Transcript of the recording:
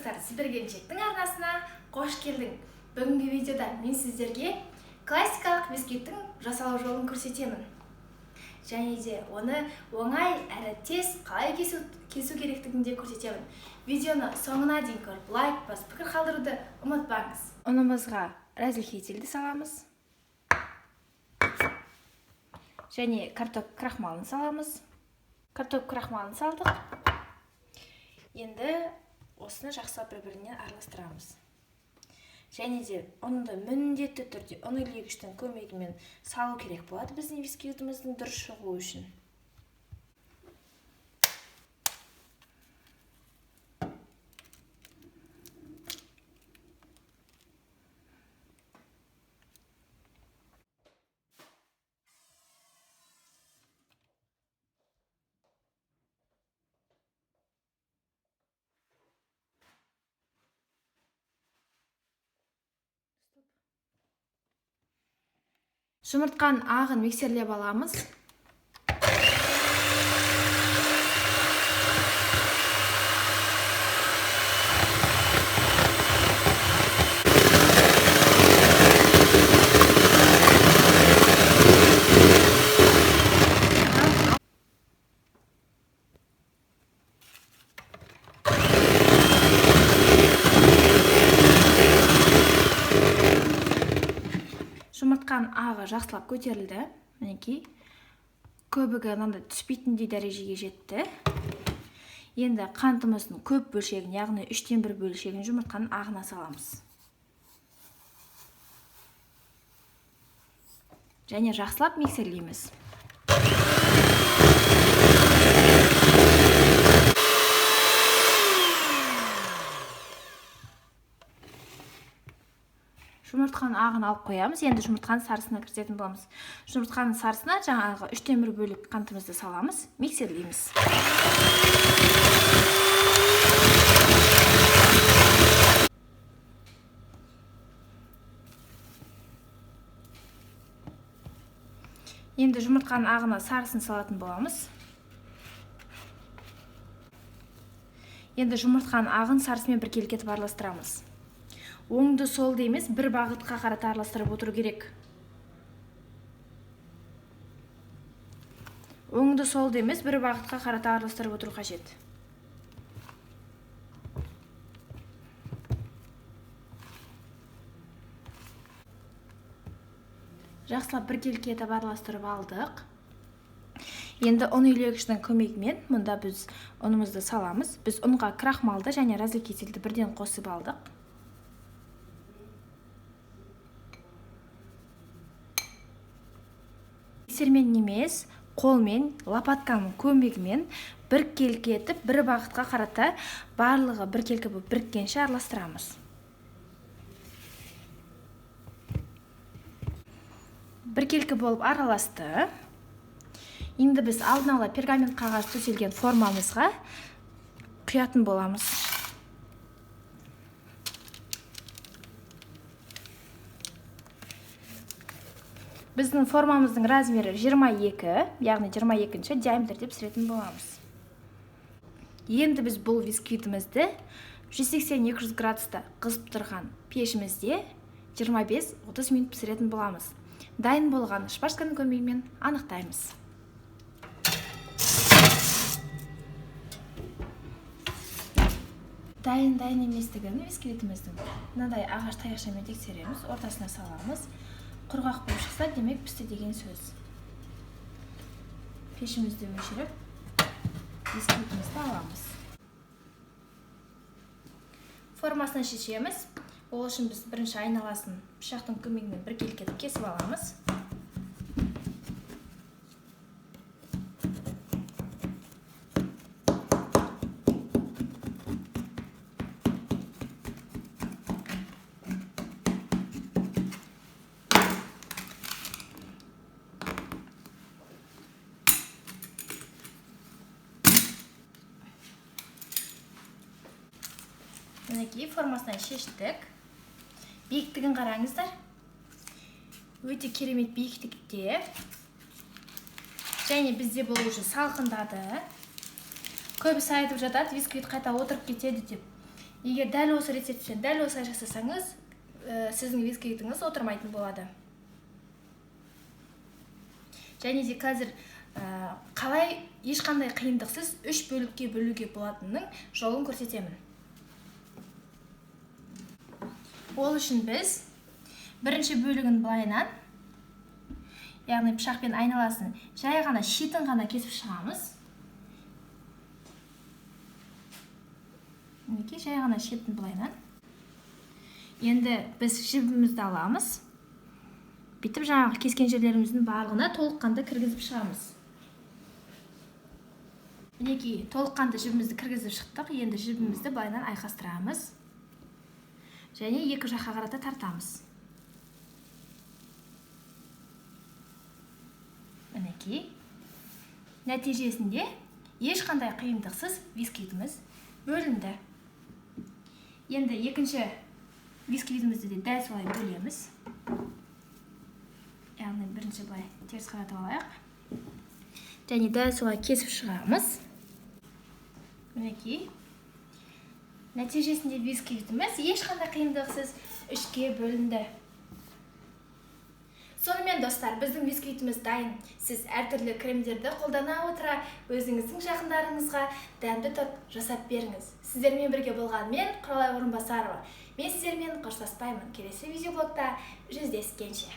достар, Сібір келіншектің арнасына қош келдің. Бүгінгі видеода мен сіздерге классикалық бисквиттің жасалу жолын көрсетемін. Және де оны оңай әрі тез қалай кесу керектігін де көрсетемін. Видеоны соңына дейін көріп, лайк басып, пікір қалдыруды ұмытпаңыз. Ұнымызға разрыхлительді саламыз. Және картоп крахмалын саламыз. Картоп крахмалын салдық. Енді осыны жақсылап бір-бірінен араластырамыз. Және де ұнды міндетті түрде ұн илегіштің көмегімен салу керек болады біздің бисквитіміздің дұрыс шығуы үшін. Жұмыртқан ағын миксерлеп аламыз. Жұмыртқан ағы жақсылап көтерілді. Мінекей, көбігі мынандай түспейтіндей дәрежеге жетті. Енді қантымыздың көп бөлшегін, яғни 1/3 бөлшегін жұмыртқаның ағына саламыз. Және жақсылап миксерлейміз. Жұмыртқаның ағын алып қоямыз. Енді жұмыртқаның сарысына кіргізетін боламыз. Жұмыртқаның сарысына жаңағы 1/3 бөлік қантымызды саламыз, миксерлейміз. Енді жұмыртқаның ағына сарысын салатын боламыз. Енді жұмыртқаның ағын сарысымен біркелкі етіп араластырамыз. Оңды солды емес, бір бағытқа қарата араластырып отыру керек. Оңды солды емес, бір бағытқа қарата араластырып отыру қажет. Жақсылап біркелкі етіп араластырып алдық. Енді ұн илегіштің көмегімен мұнда біз ұнымызды саламыз. Біз ұнға крахмалды және разрыхлительді бірден қосып алдық. Миксермен емес, қолмен, лопатканың көмегімен біркелкі етіп, бір бағытқа қарата барлығы біркелкі болып біріккенше араластырамыз. Біркелкі болып араласты. Енді біз алдын ала пергамент қағаз төселген формамызға құятын боламыз. Біздің формамыздың размері 22, яғни 22-ші диаметрде пісіретін боламыз. Енді біз бұл бисквитімізді 180-200 градуста қызып тұрған пешімізде 25-30 минут пісіретін боламыз. Дайын болған шпажканың көмегімен анықтаймыз. Дайын еместігін бисквитіміздің мынадай ағаш таяқшамен тексереміз, ортасына саламыз. Құрғақ болып шықса, демек пісті деген сөз. Пешімізді өшіріп, бисквитімізді аламыз. Формасына шешеміз. Ол үшін біз бірінші айналасын пышақтың көмегімен біркелкі етіп кесіп аламыз. Мінекей, формасынан шештік. Биіктігін қараңыздар. Өте керемет биіктікте. Және бізде бұл уже салқындады. Көбісі айтып жатады, бисквит қайта отырып кетеді деп. Егер дәл осы рецептпен дәл осылай жасасаңыз, сіздің бисквитіңіз отырмайтын болады. Және де қазір қалай ешқандай қиындықсыз 3 бөлікке бөлуге болатынының жолын көрсетемін. Ол үшін біз бірінші бөлігін былайынан, яғни пышақпен айналасын жай ғана шетін ғана кесіп шығамыз. Мінекей, жай ғана шетін былайынан. Енді біз жібімізді аламыз. Бүйтіп жаңағы кескен жерлеріміздің барлығына толыққанды кіргізіп шығамыз. Мінекей, толыққанды жібімізді кіргізіп шықтық. Енді жібімізді былайынан айқастырамыз. Және екі жаққа қарата тартамыз. Мінекей. Нәтижесінде ешқандай қиындықсыз бисквитіміз бөлінді. Енді екінші бисквитімізді де дәл солай бөлеміз. Яғни бірінші былай теріс қаратып алайық. Және дәл солай кесіп шығамыз. Мінекей. Нәтижесінде бисквитіміз ешқандай қиындықсыз 3-ке бөлінді. Сонымен достар, біздің бисквитіміз дайын. Сіз әртүрлі кремдерді қолдана отыра өзіңіздің жақындарыңызға дәмді торт жасап беріңіз. Сіздермен бірге болған мен Құралай Орынбасарова. Мен сіздермен қоштаспаймын. Келесі видеоблогта жүздескенше.